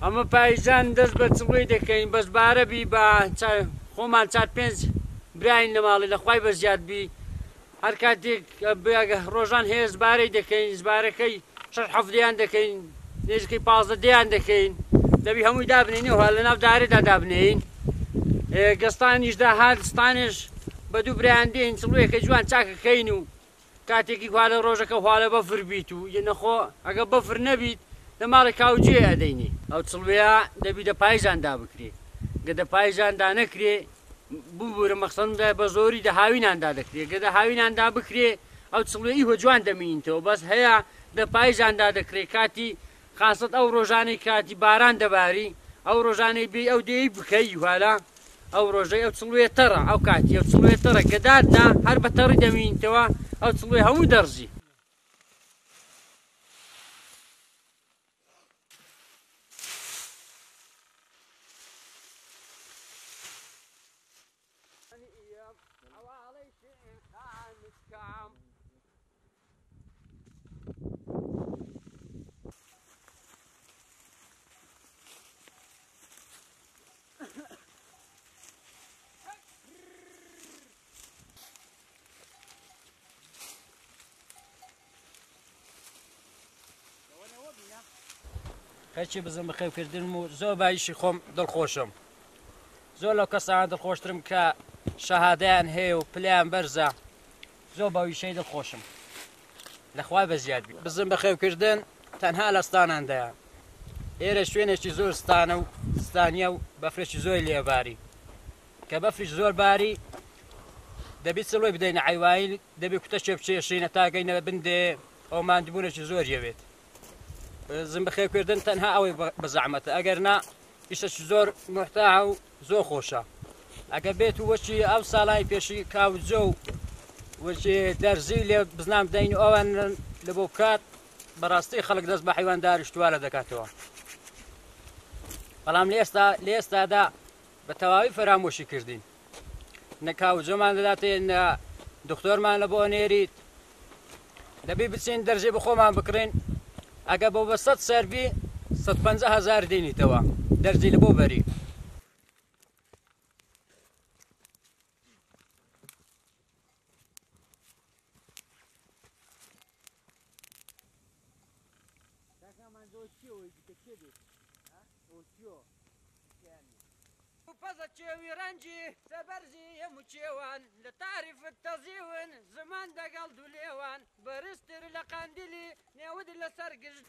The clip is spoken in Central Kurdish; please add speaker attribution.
Speaker 1: ئەمە پایزان دەست بە چڵوی دەکەین بەسبارە بی بە خۆمان 4-5 براین لە ماڵی لەخوای بە زیاد بی هەر کاتێک ڕۆژان هەیە زبارەی دەکەین زبارەکەی 6-7 دەکەین نێزەکەی 15 دەکەین دەبی هەمووی دابنێنەوە لە ناو دارێدا دابنێین گەستانیشدا هات ستانێش بە دوو برایان دێن چڵویەکە جوان چاکەکەین و کاتێکی خوا لە ڕۆژەکە خوا لە بەفر بیت و نەخۆ ئەگە بەفر نەبیت لە ماڵی کاوجێ ئەدەینی ئەو چڵوەیە دەبی دە پایزاندا بکرێ گە دە پایزاندا نەکرێ ببوورە مەخسەندا بە زۆری دە هاویناندا دەکرێ گە دە هاویناندا بکرێ ئەو چڵوێی هۆ جوان دەمینیتەوە بەس هەیە دە پایزاندا دەکرێت کاتی خاست ئەو ڕۆژانەی کاتی باران دەباری ئەو ڕۆژانەی بێ ئەو دێی بکەی والا ئەو ڕۆژەی ئەو چڵوێ تەڕە ئەو کاتی ئەو چڵوێ تەڕە کە دادنا هەر بە تەڕی دەمینیتەوە ئەو چڵوێ هەموو دەڕزی خەچی بزم بەخێوکردن و زۆر بایشی خۆم دڵخۆشم زۆر لەو کەسان دڵخۆشترم کە شەهادەیان هەیە و پلیان بەرزە زۆر باویشەی دڵخۆشم لەخوای بە زیاد بی بزم بەخێوکردن تەنها لە ستاناندایە ئێرە شوێنێکی زۆر ستانە و ستانیە و بەفرێکی زۆری لێباری کە بەفریش زۆر باری دەبی چڵۆی بدەینە عیوایی دەبی کوتەشێ بچێشینە تاگەینە بندێ ئەو ماندبوونێکی زۆریە بێت بزم بەخێوکردن تەنها ئەوەی بە زەحمەتە ئەگەر نا ئیشەکی زۆر محتاح و زۆر خۆشە ئەگە بێت و وەچی ئەو ساڵای پێشی کاوجە و وەچی دەرزی لێ بزنام بدەین و ئەوان لە بۆ بکات بەڕاستی خەڵک دەست بە حیوانداری شتووارە دەکاتەوە بەڵام لە ئێستادا بە تەواوی فەرامۆشی کردین نە کاوجەمان دەداتێ نە دکتۆرمان لە بۆ نێریت دەبی بچین دەرزی بە خۆمان بکڕین ئەگە بۆ بە 100 سەربی 150,000 دێنیتەوە دەرزی لە بۆ بەری پەزە چێوی ڕەنجی سەبەرزی هەموو چێوان لە تاریفت تەزیون زمان دەگەڵ دوولێوان بەرزتر لە قەندیلی نێود لەسەر گشت